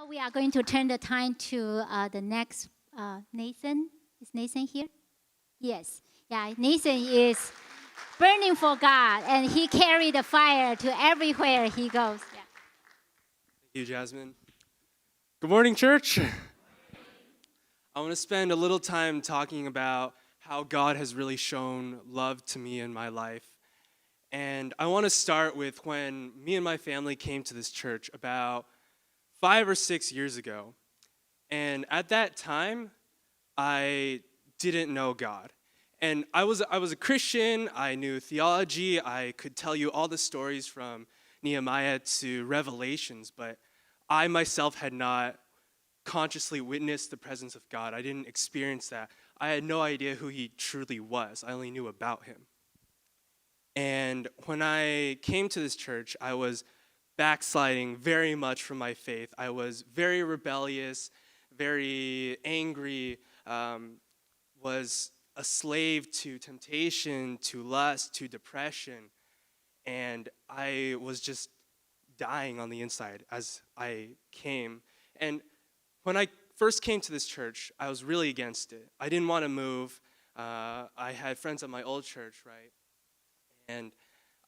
Now we are going to turn the time to the next Nathan. Is Nathan here? Yes. Yeah, Nathan is burning for God, and he carried the fire to everywhere he goes. Yeah. Thank you, Jasmine. Good morning, church. I want to spend a little time talking about how God has really shown love to me in my life. And I want to start with when me and my family came to this church about 5 or 6 years ago. And at that time, I didn't know God. And I was a Christian. I knew theology. I could tell you all the stories from Nehemiah to Revelations, but I myself had not consciously witnessed the presence of God. I didn't experience that. I had no idea who he truly was. I only knew about him. And when I came to this church, I was backsliding very much from my faith. I was very rebellious, very angry, was a slave to temptation, to lust, to depression. And I was just dying on the inside as I came. And when I first came to this church, I was really against it. I didn't want to move. I had friends at my old church, right? And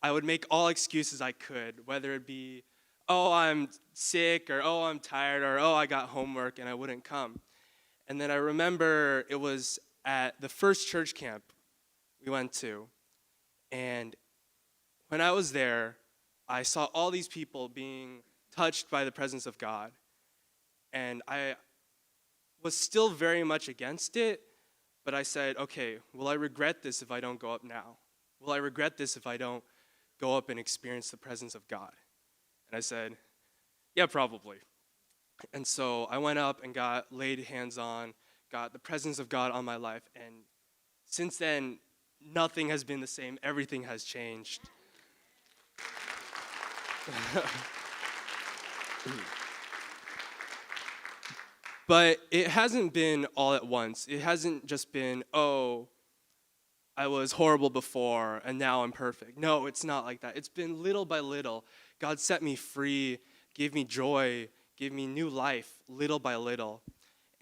I would make all excuses I could, whether it be, oh, I'm sick, or oh, I'm tired, or oh, I got homework, and I wouldn't come. And then I remember it was at the first church camp we went to, and when I was there, I saw all these people being touched by the presence of God. And I was still very much against it, but I said, okay, will I regret this if I don't go up now? Will I regret this if I don't go up and experience the presence of God? And I said, yeah, probably. And so I went up and got laid hands on, got the presence of God on my life. And since then, nothing has been the same. Everything has changed. But it hasn't been all at once. It hasn't just been, oh, I was horrible before and now I'm perfect. No, it's not like that. It's been little by little. God set me free, gave me joy, gave me new life, little by little.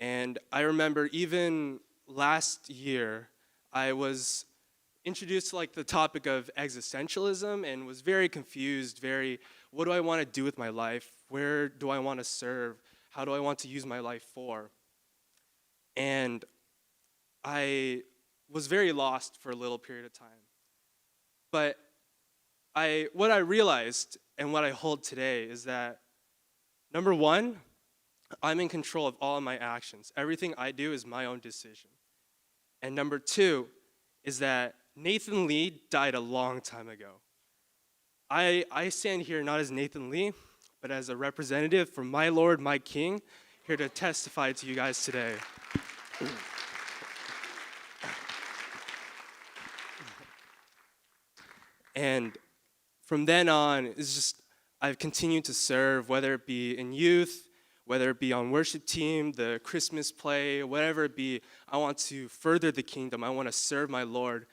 And I remember even last year, I was introduced to the topic of existentialism and was very confused, what do I want to do with my life? Where do I want to serve? How do I want to use my life for? And I was very lost for a little period of time. But what I realized and what I hold today is that, number one, I'm in control of all of my actions. Everything I do is my own decision. And number two is that Nathan Lee died a long time ago. I stand here not as Nathan Lee, but as a representative for my Lord, my King, here to testify to you guys today. And from then on, it's just I've continued to serve, whether it be in youth, whether it be on worship team, the Christmas play, whatever it be. I want to further the kingdom. I want to serve my Lord.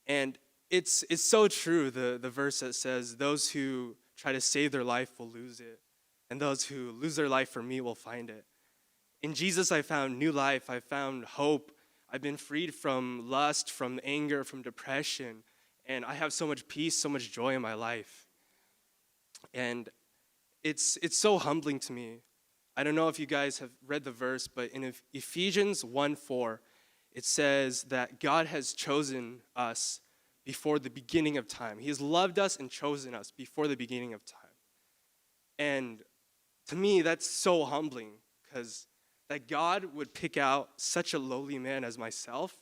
And it's so true, the verse that says, those who try to save their life will lose it, and those who lose their life for me will find it. In Jesus, I found new life. I found hope. I've been freed from lust, from anger, from depression. And I have so much peace, so much joy in my life. And it's so humbling to me. I don't know if you guys have read the verse, but in Ephesians 1:4, it says that God has chosen us before the beginning of time. He has loved us and chosen us before the beginning of time. And to me, that's so humbling, because that God would pick out such a lowly man as myself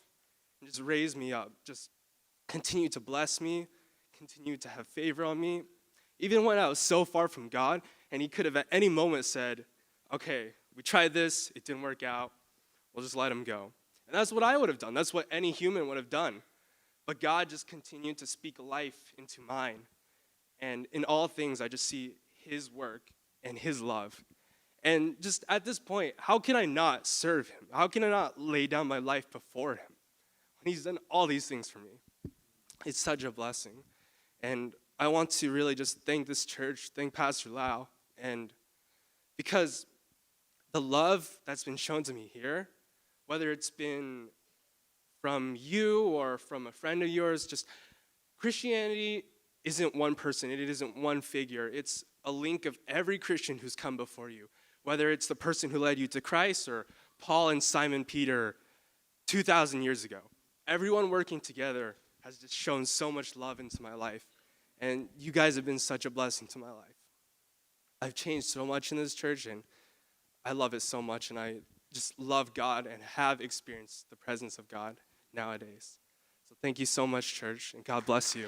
and just raise me up, just continue to bless me, continue to have favor on me, even when I was so far from God, and he could have at any moment said, okay, we tried this, it didn't work out, we'll just let him go. And that's what I would have done. That's what any human would have done. But God just continued to speak life into mine. And in all things, I just see his work and his love. And just at this point, how can I not serve him? How can I not lay down my life before him when he's done all these things for me? It's such a blessing. And I want to really just thank this church, thank Pastor Lau, and because the love that's been shown to me here, whether it's been from you or from a friend of yours, just Christianity isn't one person, it isn't one figure. It's a link of every Christian who's come before you, whether it's the person who led you to Christ or Paul and Simon Peter 2,000 years ago. Everyone working together has just shown so much love into my life, and you guys have been such a blessing to my life. I've changed so much in this church, and I love it so much, and I just love God and have experienced the presence of God nowadays. So thank you so much, church, and God bless you.